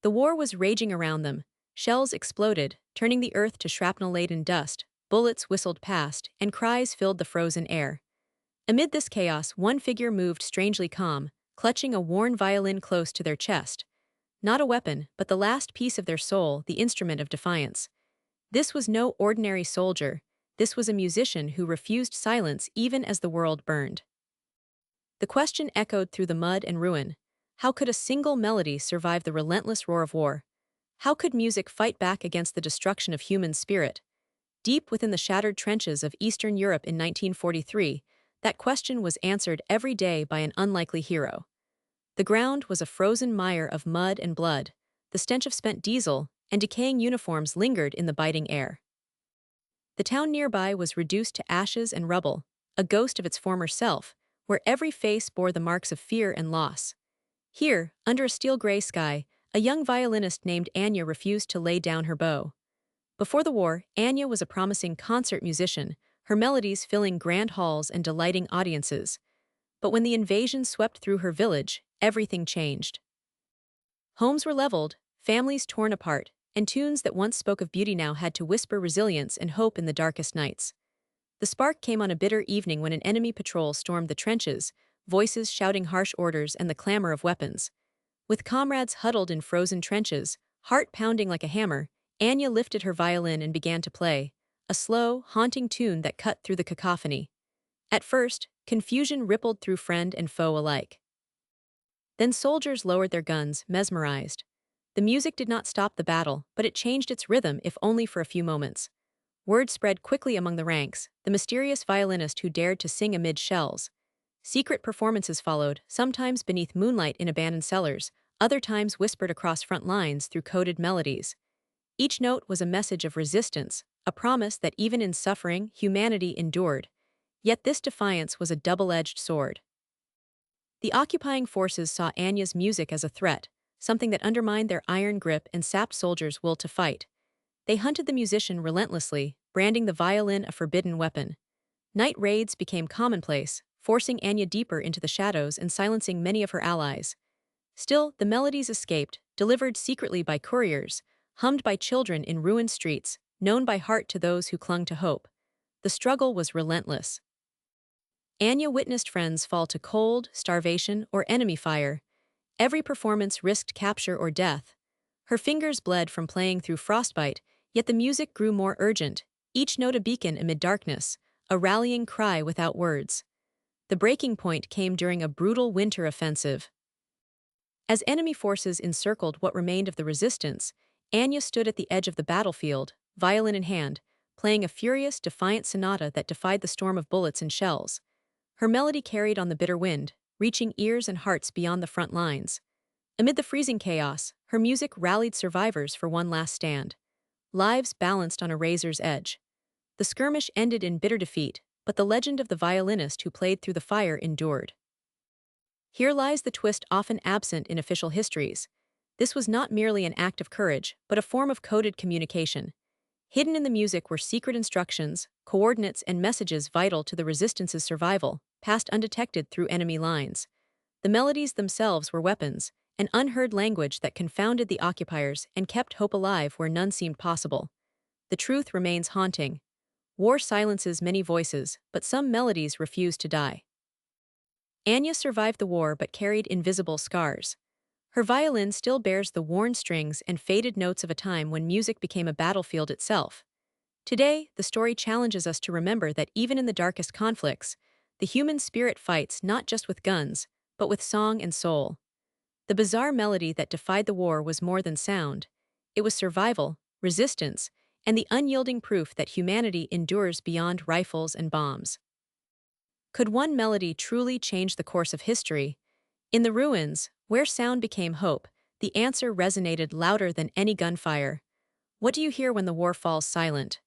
The war was raging around them. Shells exploded, turning the earth to shrapnel-laden dust, bullets whistled past, and cries filled the frozen air. Amid this chaos, one figure moved strangely calm, clutching a worn violin close to their chest. Not a weapon, but the last piece of their soul, the instrument of defiance. This was no ordinary soldier. This was a musician who refused silence even as the world burned. The question echoed through the mud and ruin. How could a single melody survive the relentless roar of war? How could music fight back against the destruction of human spirit? Deep within the shattered trenches of Eastern Europe in 1943, that question was answered every day by an unlikely hero. The ground was a frozen mire of mud and blood. The stench of spent diesel and decaying uniforms lingered in the biting air. The town nearby was reduced to ashes and rubble, a ghost of its former self, where every face bore the marks of fear and loss. Here, under a steel-gray sky, a young violinist named Anya refused to lay down her bow. Before the war, Anya was a promising concert musician, her melodies filling grand halls and delighting audiences. But when the invasion swept through her village, everything changed. Homes were leveled, families torn apart, and tunes that once spoke of beauty now had to whisper resilience and hope in the darkest nights. The spark came on a bitter evening when an enemy patrol stormed the trenches, voices shouting harsh orders and the clamor of weapons. With comrades huddled in frozen trenches, heart pounding like a hammer, Anya lifted her violin and began to play, a slow, haunting tune that cut through the cacophony. At first, confusion rippled through friend and foe alike. Then soldiers lowered their guns, mesmerized. The music did not stop the battle, but it changed its rhythm if only for a few moments. Word spread quickly among the ranks, the mysterious violinist who dared to sing amid shells. Secret performances followed, sometimes beneath moonlight in abandoned cellars, other times whispered across front lines through coded melodies. Each note was a message of resistance, a promise that even in suffering, humanity endured. Yet this defiance was a double-edged sword. The occupying forces saw Anya's music as a threat, something that undermined their iron grip and sapped soldiers' will to fight. They hunted the musician relentlessly, branding the violin a forbidden weapon. Night raids became commonplace, forcing Anya deeper into the shadows and silencing many of her allies. Still, the melodies escaped, delivered secretly by couriers, hummed by children in ruined streets, known by heart to those who clung to hope. The struggle was relentless. Anya witnessed friends fall to cold, starvation, or enemy fire. Every performance risked capture or death. Her fingers bled from playing through frostbite, yet the music grew more urgent, each note a beacon amid darkness, a rallying cry without words. The breaking point came during a brutal winter offensive. As enemy forces encircled what remained of the resistance, Anya stood at the edge of the battlefield, violin in hand, playing a furious, defiant sonata that defied the storm of bullets and shells. Her melody carried on the bitter wind, reaching ears and hearts beyond the front lines. Amid the freezing chaos, her music rallied survivors for one last stand. Lives balanced on a razor's edge. The skirmish ended in bitter defeat, but the legend of the violinist who played through the fire endured. Here lies the twist often absent in official histories. This was not merely an act of courage, but a form of coded communication. Hidden in the music were secret instructions, coordinates, and messages vital to the resistance's survival, passed undetected through enemy lines. The melodies themselves were weapons, an unheard language that confounded the occupiers and kept hope alive where none seemed possible. The truth remains haunting. War silences many voices, but some melodies refuse to die. Anya survived the war but carried invisible scars. Her violin still bears the worn strings and faded notes of a time when music became a battlefield itself. Today, the story challenges us to remember that even in the darkest conflicts, the human spirit fights not just with guns, but with song and soul. The bizarre melody that defied the war was more than sound. It was survival, resistance, and the unyielding proof that humanity endures beyond rifles and bombs. Could one melody truly change the course of history? In the ruins, where sound became hope, the answer resonated louder than any gunfire. What do you hear when the war falls silent?